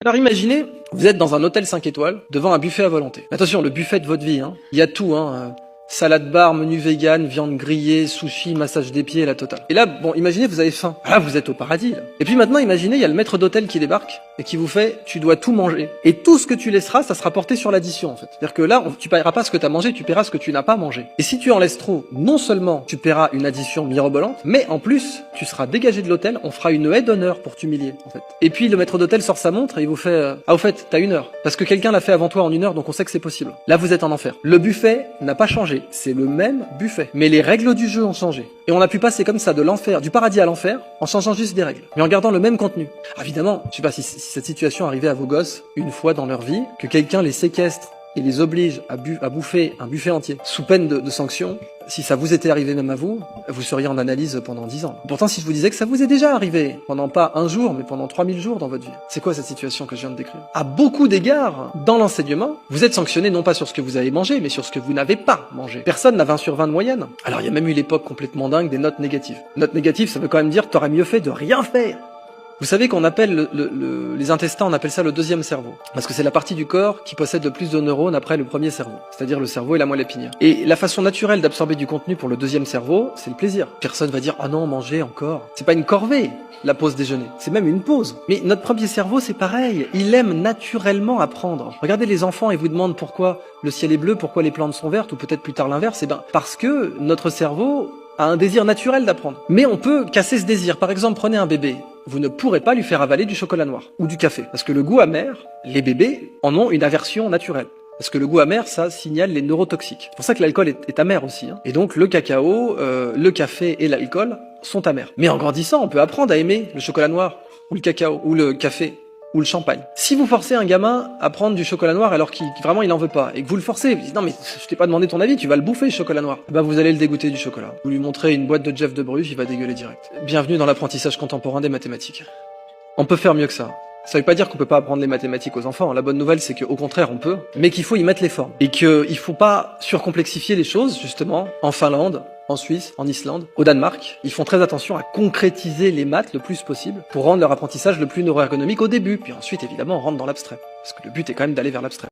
Alors imaginez, vous êtes dans un hôtel 5 étoiles, devant un buffet à volonté. Attention, le buffet de votre vie, hein. Il y a tout, hein. Salade bar, menu vegan, viande grillée, sushi, massage des pieds, la totale. Et là, bon, imaginez, vous avez faim. Ah, vous êtes au paradis, là. Et puis maintenant, imaginez, il y a le maître d'hôtel qui débarque et qui vous fait, tu dois tout manger. Et tout ce que tu laisseras, ça sera porté sur l'addition, en fait. C'est-à-dire que là, tu paieras pas ce que tu as mangé, tu paieras ce que tu n'as pas mangé. Et si tu en laisses trop, non seulement tu paieras une addition mirobolante, mais en plus, tu seras dégagé de l'hôtel, on fera une haie d'honneur pour t'humilier, en fait. Et puis, le maître d'hôtel sort sa montre et il vous fait, ah, au fait, t'as 1 heure. Parce que quelqu'un l'a fait avant toi en 1 heure, donc on sait que c'est possible. Là, vous êtes en enfer. Le buffet n'a pas changé. C'est le même buffet. Mais les règles du jeu ont changé. Et on a pu passer comme ça de l'enfer, du paradis à l'enfer, en changeant juste des règles. Mais en gardant le même contenu. Ah, évidemment, je sais pas si cette situation arrivait à vos gosses une fois dans leur vie, que quelqu'un les séquestre et les oblige à bouffer un buffet entier, sous peine de sanctions. Si ça vous était arrivé même à vous, vous seriez en analyse pendant 10 ans. Pourtant, si je vous disais que ça vous est déjà arrivé, pendant pas 1 jour, mais pendant 3000 jours dans votre vie, c'est quoi cette situation que je viens de décrire? À beaucoup d'égards, dans l'enseignement, vous êtes sanctionné non pas sur ce que vous avez mangé, mais sur ce que vous n'avez pas mangé. Personne n'a 20 sur 20 de moyenne. Alors il y a même eu l'époque complètement dingue des notes négatives. Notes négatives, ça veut quand même dire que t'aurais mieux fait de rien faire. Vous savez qu'on appelle les intestins, on appelle ça le deuxième cerveau. Parce que c'est la partie du corps qui possède le plus de neurones après le premier cerveau. C'est-à-dire le cerveau et la moelle épinière. Et la façon naturelle d'absorber du contenu pour le deuxième cerveau, c'est le plaisir. Personne va dire, ah non, manger encore. C'est pas une corvée, la pause déjeuner. C'est même une pause. Mais notre premier cerveau, c'est pareil. Il aime naturellement apprendre. Regardez les enfants et vous demandent pourquoi le ciel est bleu, pourquoi les plantes sont vertes, ou peut-être plus tard l'inverse. Eh ben, parce que notre cerveau a un désir naturel d'apprendre. Mais on peut casser ce désir. Par exemple, prenez un bébé. Vous ne pourrez pas lui faire avaler du chocolat noir ou du café. Parce que le goût amer, les bébés en ont une aversion naturelle. Parce que le goût amer, ça signale les neurotoxiques. C'est pour ça que l'alcool est amer aussi. Hein. Et donc le cacao, le café et l'alcool sont amers. Mais en grandissant, on peut apprendre à aimer le chocolat noir, ou le cacao, ou le café, ou le champagne. Si vous forcez un gamin à prendre du chocolat noir alors qu'il vraiment il en veut pas, et que vous le forcez, vous dites non mais je t'ai pas demandé ton avis, tu vas le bouffer le chocolat noir, bah vous allez le dégoûter du chocolat. Vous lui montrez une boîte de Jeff de Bruges, il va dégueuler direct. Bienvenue dans l'apprentissage contemporain des mathématiques. On peut faire mieux que ça. Ça veut pas dire qu'on peut pas apprendre les mathématiques aux enfants. La bonne nouvelle, c'est qu'au contraire, on peut, mais qu'il faut y mettre les formes. Et qu'il faut pas surcomplexifier les choses, justement, en Finlande, en Suisse, en Islande, au Danemark. Ils font très attention à concrétiser les maths le plus possible pour rendre leur apprentissage le plus neuroergonomique au début. Puis ensuite, évidemment, on rentre dans l'abstrait. Parce que le but est quand même d'aller vers l'abstrait.